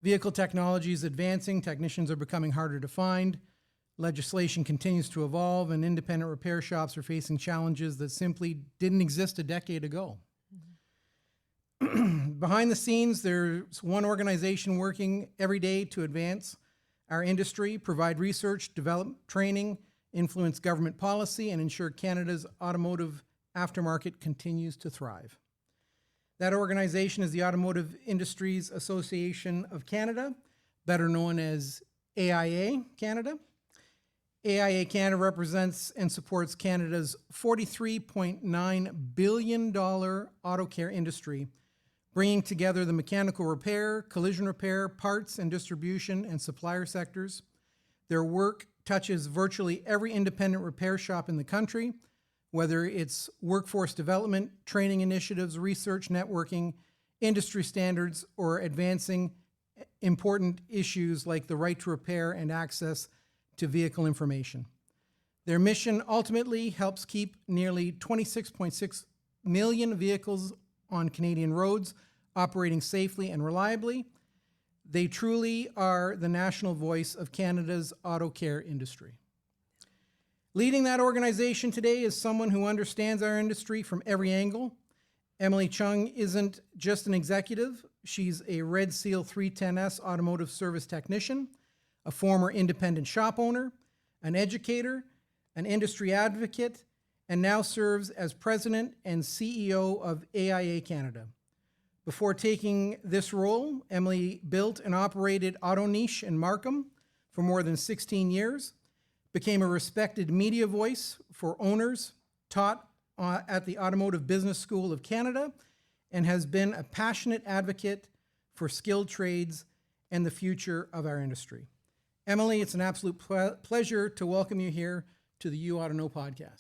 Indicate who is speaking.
Speaker 1: Vehicle technology is advancing, technicians are becoming harder to find, legislation continues to evolve, and independent repair shops are facing challenges that simply didn't exist a decade ago. Behind the scenes, there's one organization working every day to advance our industry, provide research, develop training, influence government policy, and ensure Canada's automotive aftermarket continues to thrive. That organization is the Automotive Industries Association of Canada, better known as AIA Canada. AIA Canada represents and supports Canada's $43.9 billion auto care industry, bringing together the mechanical repair, collision repair, parts and distribution, and supplier sectors. Their work touches virtually every independent repair shop in the country, whether it's workforce development, training initiatives, research, networking, industry standards, or advancing important issues like the right to repair and access to vehicle information. Their mission ultimately helps keep nearly 26.6 million vehicles on Canadian roads operating safely and reliably. They truly are the national voice of Canada's auto care industry. Leading that organization today is someone who understands our industry from every angle. Emily Chung isn't just an executive, she's a Red Seal 310S automotive service technician, a former independent shop owner, an educator, an industry advocate, and now serves as president and CEO of AIA Canada. Before taking this role, Emily built and operated Auto Niche in Markham for more than 16 years, became a respected media voice for owners, taught at the Automotive Business School of Canada, and has been a passionate advocate for skilled trades and the future of our industry. Emily, it's an absolute pleasure to welcome you here to the You Ought to Know podcast.